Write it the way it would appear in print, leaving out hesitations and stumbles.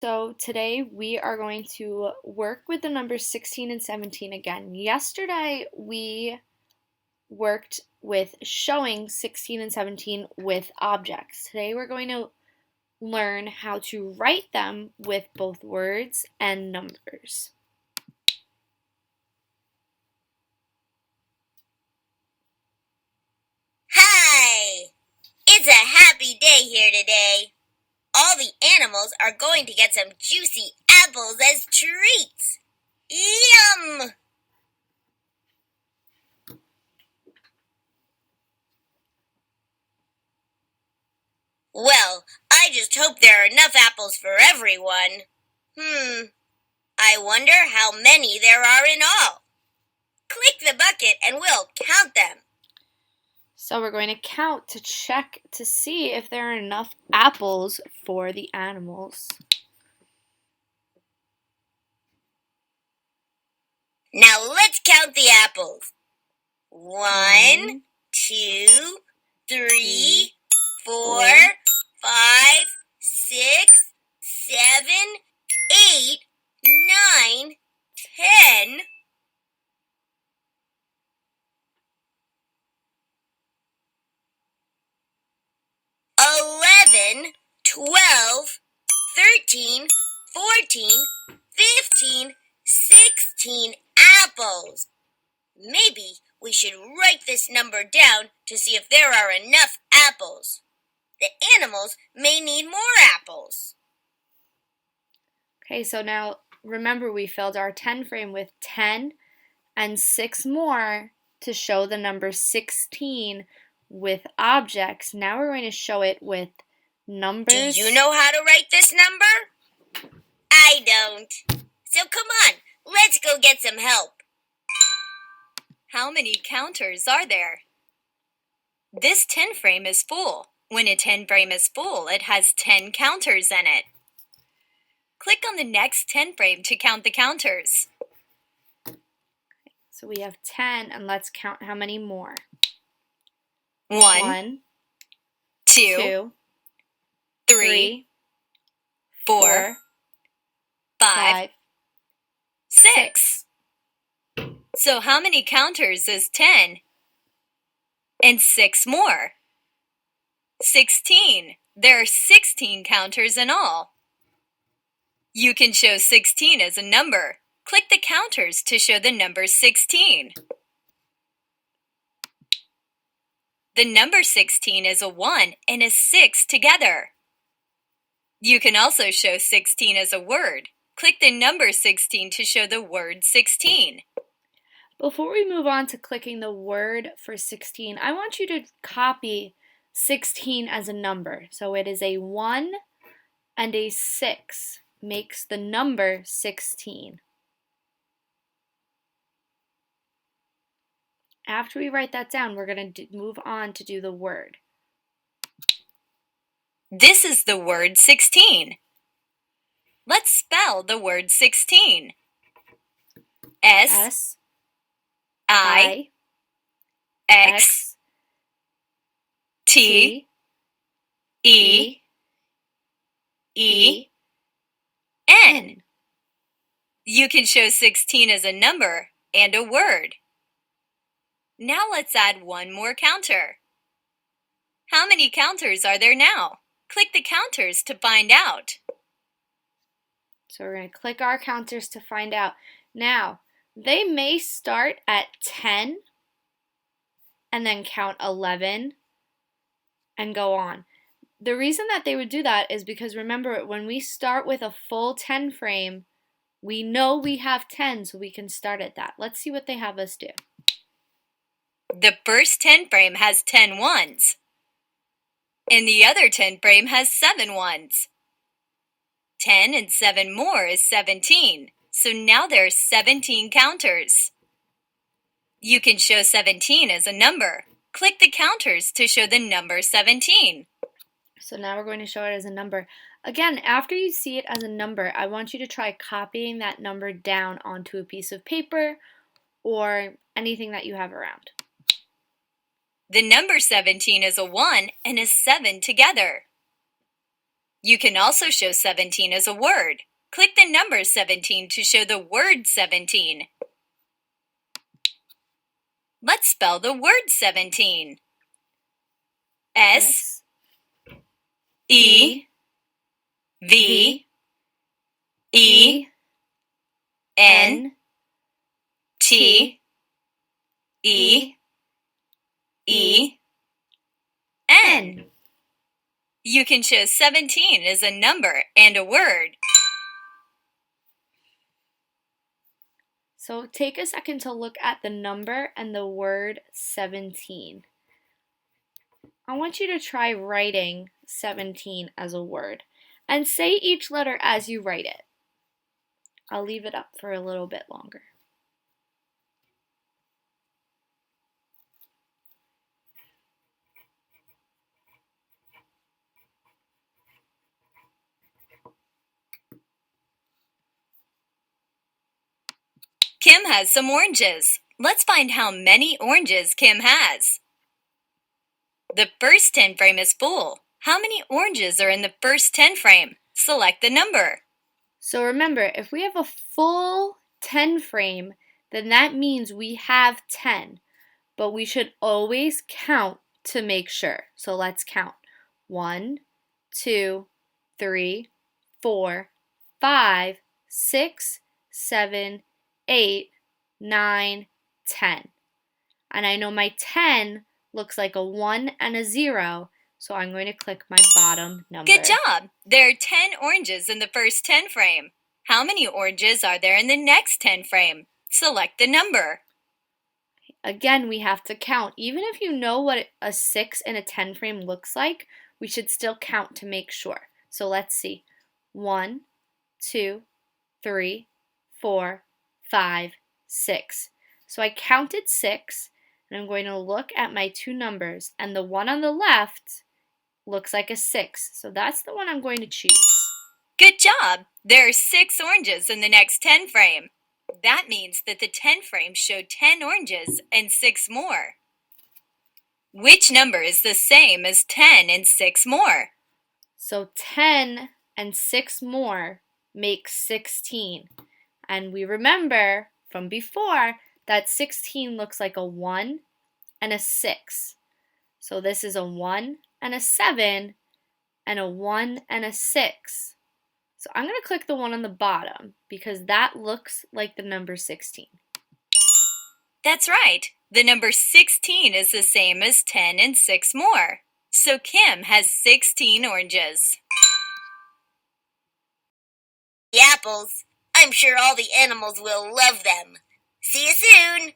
So today we are going to work with the numbers 16 and 17 again. Yesterday we worked with showing 16 and 17 with objects. Today we're going to learn how to write them with both words and numbers. Hi! It's a happy day here today. All the animals are going to get some juicy apples as treats. Yum! Well, I just hope there are enough apples for everyone. I wonder how many there are in all. Click the bucket and we'll count them. So we're going to count to check to see if there are enough apples for the animals. Now let's count the apples. 1, 2, 3, 4, 5, 6, 7, 8, 9, 10. 11, 12, 13, 14, 15, 16 apples. Maybe we should write this number down to see if there are enough apples. The animals may need more apples. Okay, so now remember we filled our 10 frame with 10 and 6 more to show the number 16 with objects. Now we're going to show it with numbers. Do you know how to write this number? I don't. So come on, let's go get some help. How many counters are there? This 10 frame is full. When a 10 frame is full, it has 10 counters in it. Click on the next 10 frame to count the counters. So we have 10, and let's count how many more. 1, 2, 3, 4, 5, 6. So how many counters is 10? And 6 more. 16. There are 16 counters in all. You can show 16 as a number. Click the counters to show the number 16. The number 16 is a 1 and a 6 together. You can also show 16 as a word. Click the number 16 to show the word 16. Before we move on to clicking the word for 16, I want you to copy 16 as a number. So it is a 1 and a 6 makes the number 16. After we write that down, we're going to move on to do the word. This is the word 16. Let's spell the word 16. S I X T E E N. You can show 16 as a number and a word. Now let's add one more counter. How many counters are there now? Click the counters to find out. So we're going to click our counters to find out. Now, they may start at 10 and then count 11 and go on. The reason that they would do that is because remember, when we start with a full 10 frame, we know we have 10, so we can start at that. Let's see what they have us do. The first 10 frame has 10 ones, and the other 10 frame has 7 ones. 10 and 7 more is 17, so now there are 17 counters. You can show 17 as a number. Click the counters to show the number 17. So now we're going to show it as a number. Again, after you see it as a number, I want you to try copying that number down onto a piece of paper or anything that you have around. The number 17 is a 1 and a 7 together. You can also show 17 as a word. Click the number 17 to show the word 17. Let's spell the word 17. S E V E N T E E N. You can show 17 as a number and a word. So take a second to look at the number and the word 17. I want you to try writing 17 as a word and say each letter as you write it. I'll leave it up for a little bit longer. Kim has some oranges. Let's find how many oranges Kim has. The first 10 frame is full. How many oranges are in the first 10 frame? Select the number. So remember, if we have a full 10 frame, then that means we have 10, but we should always count to make sure. So let's count. 1, 2, 3, 4, 5, 6, 7, 8, 9, 10. And I know my 10 looks like a 1 and a 0, so I'm going to click my bottom number. Good job! There are 10 oranges in the first 10 frame. How many oranges are there in the next 10 frame? Select the number. Again, we have to count. Even if you know what a 6 in a 10 frame looks like, we should still count to make sure. So let's see. 1, 2, 3, 4, 5, 6. So I counted 6, and I'm going to look at my two numbers, and the one on the left looks like a 6. So that's the one I'm going to choose. Good job! There are 6 oranges in the next 10 frame. That means that the 10 frame showed 10 oranges and 6 more. Which number is the same as 10 and 6 more? So 10 and 6 more make 16. And we remember from before that 16 looks like a 1 and a 6. So this is a 1 and a 7 and a 1 and a 6. So I'm going to click the one on the bottom because that looks like the number 16. That's right. The number 16 is the same as 10 and 6 more. So Kim has 16 oranges. The apples. I'm sure all the animals will love them. See you soon!